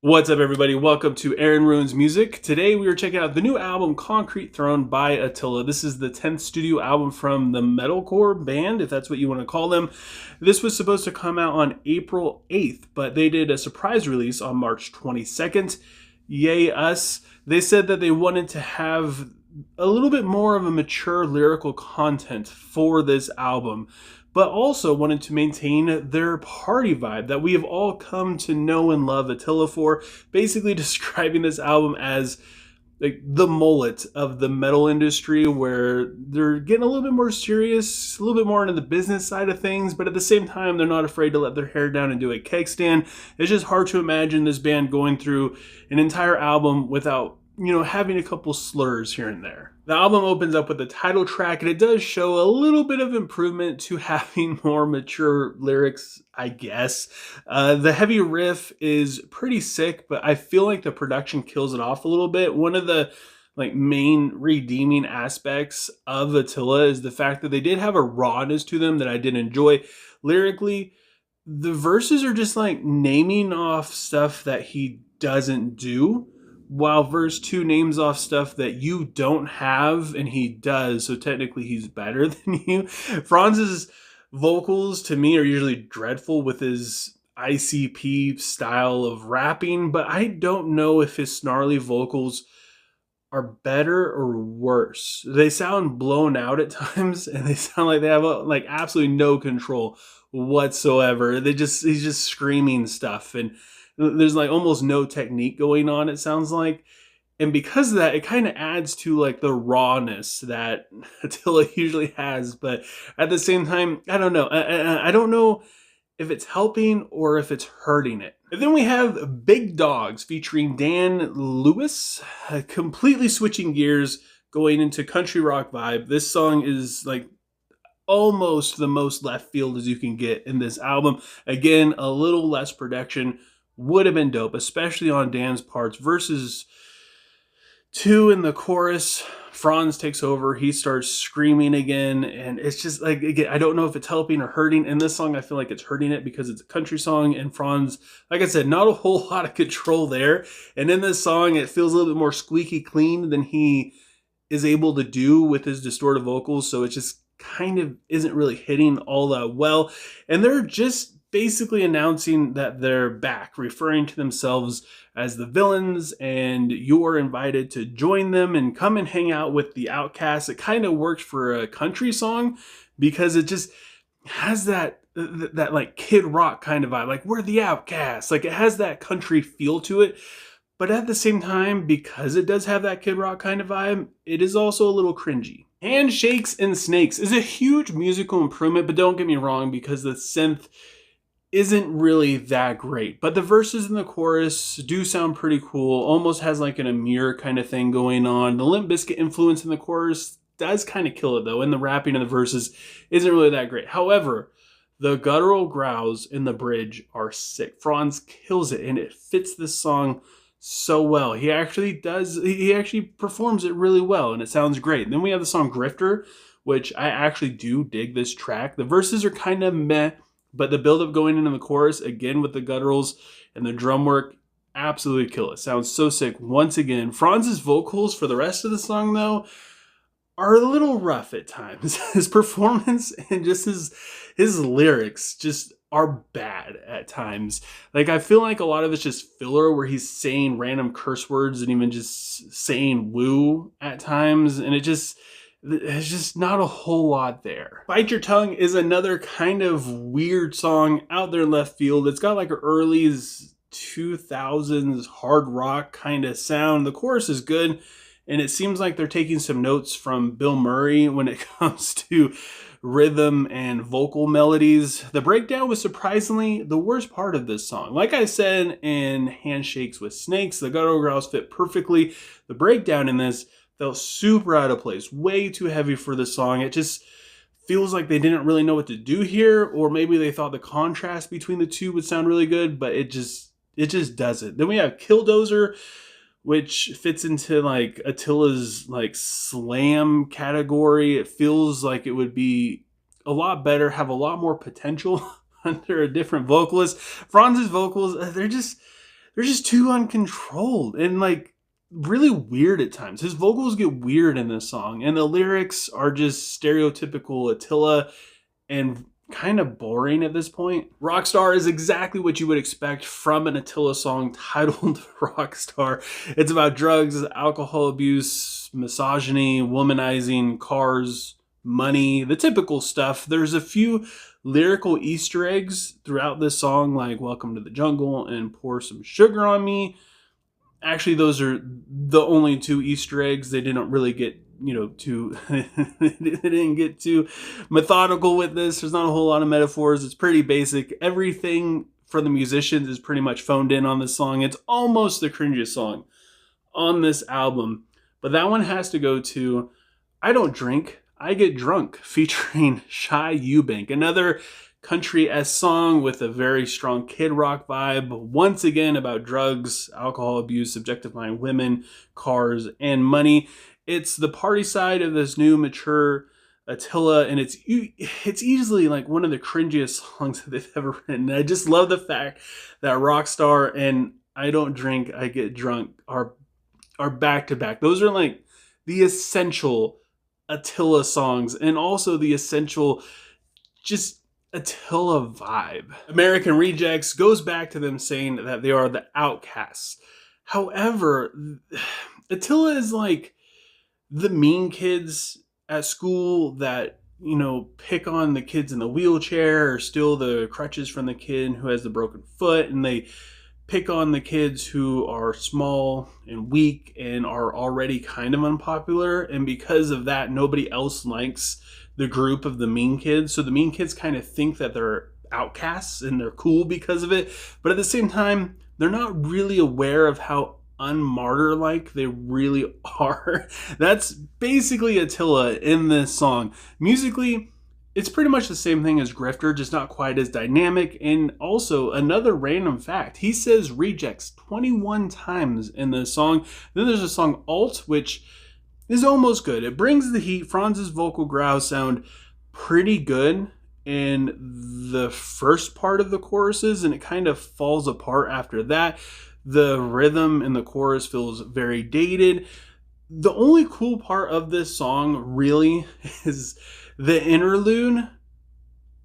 What's up, everybody? Welcome to Aaron Ruins Music. Today we are checking out the new album Concrete Throne by Attila. This is the 10th studio album from the metalcore band, if that's what you want to call them. This was supposed to come out on April 8th, but they did a surprise release on March 22nd. Yay us. They said that they wanted to have a little bit more of a mature lyrical content for this album, but also wanted to maintain their party vibe that we have all come to know and love Attila for, basically describing this album as like the mullet of the metal industry, where they're getting a little bit more serious, a little bit more into the business side of things, but at the same time, they're not afraid to let their hair down and do a keg stand. It's just hard to imagine this band going through an entire album without having a couple slurs here and there. The album opens up with the title track, and it does show a little bit of improvement to having more mature lyrics, I guess. The heavy riff is pretty sick, but I feel like the production kills it off a little bit. One of the main redeeming aspects of Attila is the fact that they did have a rawness to them that I did enjoy. Lyrically, the verses are just naming off stuff that he doesn't do, while verse 2 names off stuff that you don't have and he does, so technically he's better than you. Franz's vocals to me are usually dreadful with his ICP style of rapping, but I don't know if his snarly vocals are better or worse. They sound blown out at times, and they sound like they have absolutely no control whatsoever. He's just screaming stuff, and there's almost no technique going on, it sounds like. And because of that, it kind of adds to the rawness that Attila usually has. But at the same time, I don't know. I don't know if it's helping or if it's hurting it. And then we have Big Dogs featuring Dan Lewis, completely switching gears, going into country rock vibe. This song is almost the most left field as you can get in this album. Again, a little less production would have been dope, especially on Dan's parts. Verses 2 in the chorus, Franz takes over. He starts screaming again, and it's just again, I don't know if it's helping or hurting. In this song, I feel like it's hurting it because it's a country song, and Franz, like I said, not a whole lot of control there. And in this song, it feels a little bit more squeaky clean than he is able to do with his distorted vocals, so it just kind of isn't really hitting all that well. And they're just basically announcing that they're back, referring to themselves as the villains, and you're invited to join them and come and hang out with the outcasts. It kind of works for a country song because it just has that Kid Rock kind of vibe. We're the outcasts. It has that country feel to it. But at the same time, because it does have that Kid Rock kind of vibe, it is also a little cringy. Handshakes and Snakes is a huge musical improvement, but don't get me wrong, because the synth isn't really that great. But the verses in the chorus do sound pretty cool. Almost has an Amir kind of thing going on. The Limp Bizkit influence in the chorus does kind of kill it, though, and the rapping in the verses isn't really that great. However, the guttural growls in the bridge are sick. Franz kills it, and it fits this song so well. He actually performs it really well, and it sounds great. And then we have the song Grifter, which I actually do dig this track. The verses are kind of meh, but the build-up going into the chorus, again with the gutturals and the drum work, absolutely kill it. Sounds so sick once again. Franz's vocals for the rest of the song, though, are a little rough at times. His performance and just his lyrics just are bad at times. I feel like a lot of it's just filler where he's saying random curse words and even just saying woo at times, and there's just not a whole lot there. Bite Your Tongue is another kind of weird song out there in left field. It's got an early 2000s hard rock kind of sound. The chorus is good, and it seems like they're taking some notes from Bill Murray when it comes to rhythm and vocal melodies. The breakdown was surprisingly the worst part of this song. Like I said in Handshakes with Snakes, the guttural growls fit perfectly. The breakdown in this felt super out of place, way too heavy for the song. It just feels like they didn't really know what to do here, or maybe they thought the contrast between the two would sound really good, but it just doesn't. Then we have Killdozer, which fits into Attila's slam category. It feels like it would be a lot better, have a lot more potential under a different vocalist. Franz's vocals, they're just too uncontrolled and like really weird at times. His vocals get weird in this song, and the lyrics are just stereotypical Attila and kind of boring at this point. Rockstar is exactly what you would expect from an Attila song titled Rockstar. It's about drugs, alcohol abuse, misogyny, womanizing, cars, money, the typical stuff. There's a few lyrical Easter eggs throughout this song, like Welcome to the Jungle and Pour Some Sugar on Me. Actually, those are the only two Easter eggs. They didn't really get, too, they didn't get too methodical with this. There's not a whole lot of metaphors. It's pretty basic. Everything for the musicians is pretty much phoned in on this song. It's almost the cringiest song on this album. But that one has to go to I Don't Drink, I Get Drunk, featuring Shy Eubank. Another country-esque song with a very strong Kid Rock vibe. Once again about drugs, alcohol abuse, objectifying women, cars, and money. It's the party side of this new mature Attila, and it's easily like one of the cringiest songs that they've ever written. I just love the fact that Rockstar and I Don't Drink, I Get Drunk are back to back. Those are like the essential Attila songs, and also the essential just Attila vibe. American Rejects goes back to them saying that they are the outcasts. However, Attila is like the mean kids at school that, pick on the kids in the wheelchair or steal the crutches from the kid who has the broken foot, and they pick on the kids who are small and weak and are already kind of unpopular, and because of that, nobody else likes the group of the mean kids. So the mean kids kind of think that they're outcasts and they're cool because of it, but at the same time, they're not really aware of how unmartyr-like they really are. That's basically Attila in this song. Musically, it's pretty much the same thing as Grifter, just not quite as dynamic. And also, another random fact, he says Rejects 21 times in the song. Then there's a song Alt, which is almost good. It brings the heat. Franz's vocal growls sound pretty good in the first part of the choruses, and it kind of falls apart after that. The rhythm in the chorus feels very dated. The only cool part of this song really is the interlude,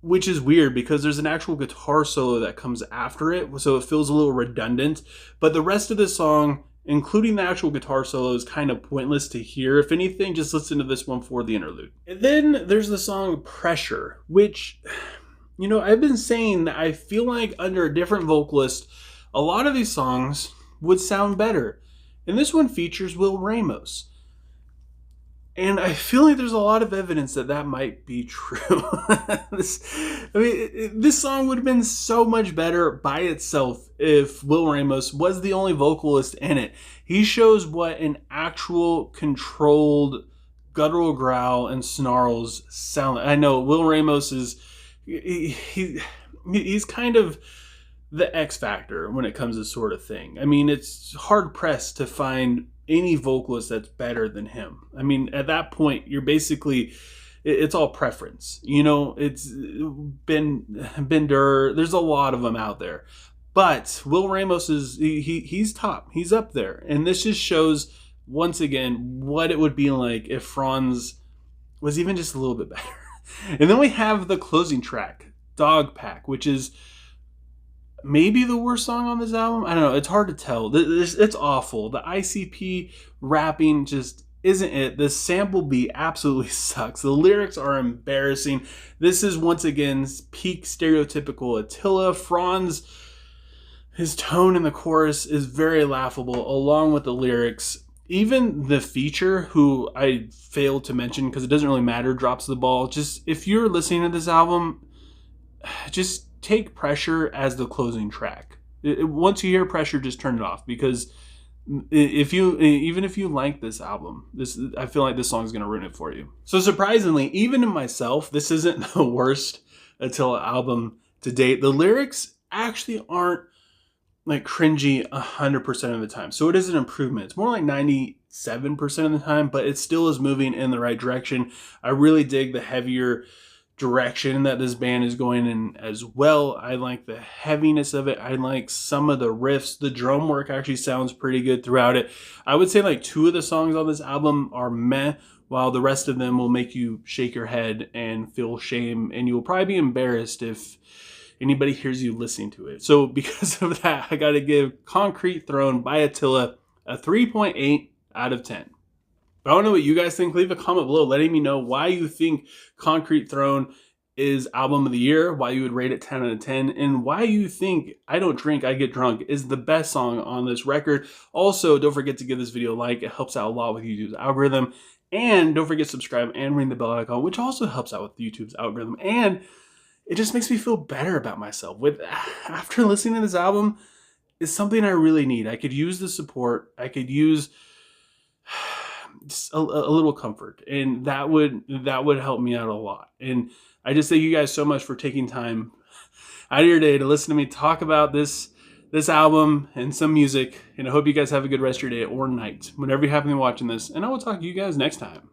which is weird because there's an actual guitar solo that comes after it, so it feels a little redundant. But the rest of the song, including the actual guitar solo, is kind of pointless to hear. If anything, just listen to this one for the interlude. And then there's the song Pressure, which, I've been saying that I feel like under a different vocalist, a lot of these songs would sound better. And this one features Will Ramos. And I feel like there's a lot of evidence that that might be true. This song would have been so much better by itself if Will Ramos was the only vocalist in it. He shows what an actual controlled guttural growl and snarls sound like. I know Will Ramos is he's kind of the X factor when it comes to this sort of thing. I mean, it's hard pressed to find any vocalist that's better than him. I mean, at that point, you're basically, it's all preference. It's Ben Durr. There's a lot of them out there. But Will Ramos he's top. He's up there. And this just shows, once again, what it would be like if Franz was even just a little bit better. And then we have the closing track, Dog Pack, which is maybe the worst song on this album. I don't know. It's hard to tell. It's awful. The ICP rapping just isn't it. The sample beat absolutely sucks. The lyrics are embarrassing. This is once again peak stereotypical Attila. Franz, his tone in the chorus is very laughable, along with the lyrics. Even the feature, who I failed to mention because it doesn't really matter, drops the ball. Just if you're listening to this album, just take Pressure as the closing track. Once you hear Pressure, just turn it off, because even if you like this album, I feel like this song is going to ruin it for you. So surprisingly, even in myself, this isn't the worst Attila album to date. The lyrics actually aren't like cringy 100% of the time, so it is an improvement. It's more like 97% of the time, but it still is moving in the right direction. I really dig the heavier direction that this band is going in as well. I like the heaviness of it. I like some of the riffs. The drum work actually sounds pretty good throughout it. I would say like 2 of the songs on this album are meh, while the rest of them will make you shake your head and feel shame, and you will probably be embarrassed if anybody hears you listening to it. So because of that, I got to give Concrete Throne by Attila a 3.8 out of 10. But I don't know what you guys think. Leave a comment below letting me know why you think Concrete Throne is album of the year, why you would rate it 10 out of 10, and why you think I Don't Drink, I Get Drunk is the best song on this record. Also, don't forget to give this video a like. It helps out a lot with YouTube's algorithm. And don't forget to subscribe and ring the bell icon, which also helps out with YouTube's algorithm. And it just makes me feel better about myself. After listening to this album, it's something I really need. I could use the support. I could use just a little comfort, and that would help me out a lot. And I just thank you guys so much for taking time out of your day to listen to me talk about this album and some music. And I hope you guys have a good rest of your day or night whenever you happen to be watching this. And I will talk to you guys next time.